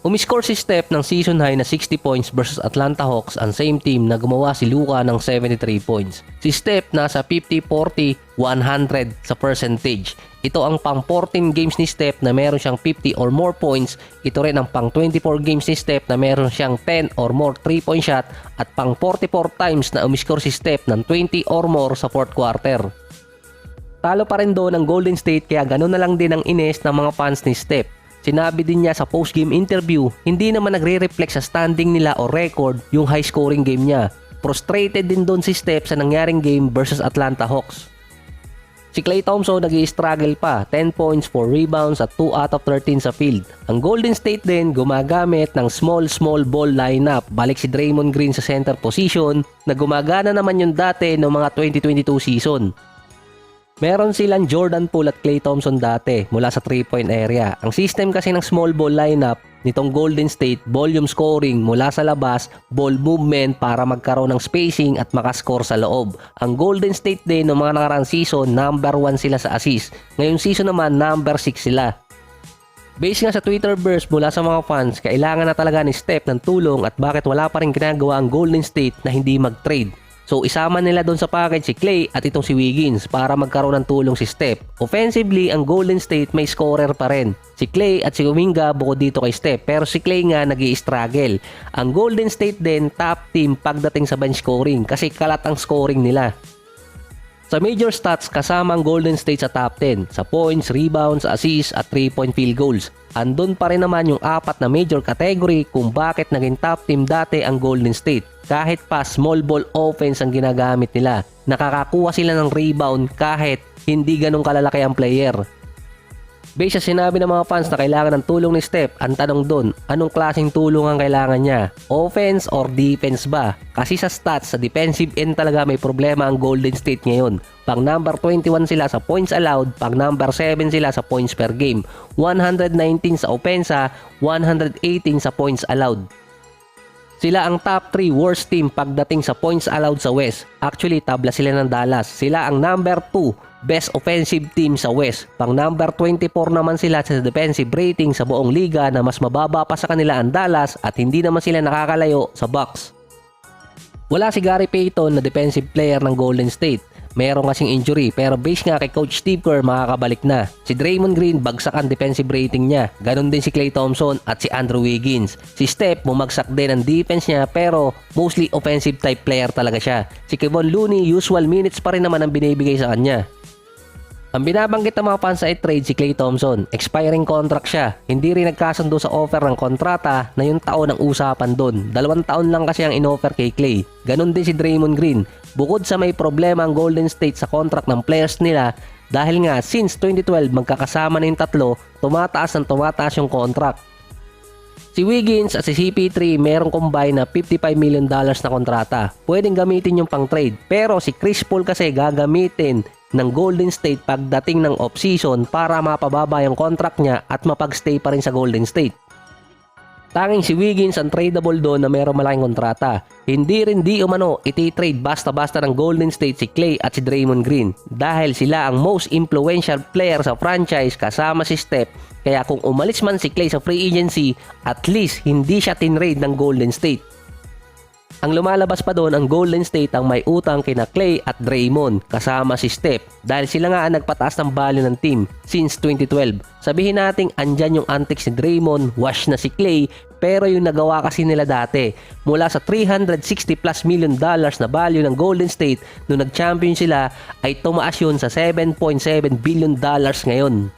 Umiscore si Steph ng season high na 60 points versus Atlanta Hawks, ang same team na gumawa si Luka ng 73 points. Si Steph nasa 50-40-100 sa percentage. Ito ang pang 14 games ni Steph na meron siyang 50 or more points. Ito rin ang pang 24 games ni Steph na meron siyang 10 or more 3-point shot at pang 44 times na umiscore si Steph ng 20 or more sa fourth quarter. Talo pa rin doon ang Golden State kaya ganoon na lang din ang ines ng mga fans ni Steph. Sinabi din niya sa post-game interview, hindi naman nagre-reflect sa standing nila o record yung high-scoring game niya. Frustrated din doon si Steph sa nangyaring game versus Atlanta Hawks. Si Klay Thompson nag-i-struggle pa, 10 points, 4 rebounds at 2 out of 13 sa field. Ang Golden State din gumagamit ng small ball lineup. Balik si Draymond Green sa center position na gumagana naman yung dati ng mga 2022 season. Meron silang Jordan Poole at Klay Thompson dati mula sa 3-point area. Ang system kasi ng small ball lineup nitong Golden State, volume scoring mula sa labas, ball movement para magkaroon ng spacing at makascore sa loob. Ang Golden State din ng mga nakarang season, number 1 sila sa assist. Ngayong season naman, number 6 sila. Based nga sa Twitter burst mula sa mga fans, kailangan na talaga ni Steph ng tulong at bakit wala pa rin ginagawa ang Golden State na hindi mag-trade. So isama nila doon sa package si Klay at itong si Wiggins para magkaroon ng tulong si Steph. Offensively, ang Golden State may scorer pa rin. Si Klay at si Kuminga bukod dito kay Steph, pero si Klay nga nag-i-struggle. Ang Golden State din top team pagdating sa bench scoring kasi kalat ang scoring nila. Sa major stats, kasama ang Golden State sa top 10 sa points, rebounds, assists at 3-point field goals. Andun pa rin naman yung 4 na major category kung bakit naging top team dati ang Golden State. Kahit pa small ball offense ang ginagamit nila, nakakakuha sila ng rebound kahit hindi ganun kalalaki ang player. Based sa sinabi ng mga fans na kailangan ng tulong ni Steph, ang tanong doon, anong klaseng tulong ang kailangan niya? Offense or defense ba? Kasi sa stats, sa defensive end talaga may problema ang Golden State ngayon. Pang number 21 sila sa points allowed, pang number 7 sila sa points per game. 119 sa opensa, 118 sa points allowed. Sila ang top 3 worst team pagdating sa points allowed sa West. Actually, tabla sila ng Dallas. Sila ang number 2 best offensive team sa West. Pang number 24 naman sila sa defensive rating sa buong liga na mas mababa pa sa kanila ang Dallas at hindi naman sila nakakalayo sa Bucks. Wala si Gary Payton na defensive player ng Golden State. Meron kasing injury pero base nga kay Coach Steve Kerr makakabalik na. Si Draymond Green bagsak ang defensive rating niya. Ganon din si Klay Thompson at si Andrew Wiggins. Si Steph bumagsak din ang defense niya pero mostly offensive type player talaga siya. Si Kevon Looney usual minutes pa rin naman ang binibigay sa kanya. Ang binabanggit ng mga fans sa trade si Klay Thompson, expiring contract siya. Hindi rin nagkasundo sa offer ng kontrata na yung taon ng usapan doon. 2 taon lang kasi ang inoffer kay Klay. Ganon din si Draymond Green. Bukod sa may problema ang Golden State sa contract ng players nila, dahil nga since 2012 magkakasama na yung tatlo, tumataas yung contract. Si Wiggins at si CP3 merong combine na $55 million na kontrata. Pwedeng gamitin yung pang trade. Pero si Chris Paul kasi gagamitin ng Golden State pagdating ng off-season para mapababa yung contract niya at mapag-stay pa rin sa Golden State. Tanging si Wiggins ang tradable doon na mayroong malaking kontrata. Hindi rin di umano iti-trade basta-basta ng Golden State si Klay at si Draymond Green dahil sila ang most influential player sa franchise kasama si Steph. Kaya kung umalis man si Klay sa free agency, at least hindi siya tinrade ng Golden State. Ang lumalabas pa doon ang Golden State ang may utang kina Klay at Draymond kasama si Steph dahil sila nga ang nagpataas ng value ng team since 2012. Sabihin nating andyan yung antics ni Draymond, wash na si Klay, pero yung nagawa kasi nila dati mula sa $360+ million na value ng Golden State nung nag-champion sila ay tumaas yun sa $7.7 billion ngayon.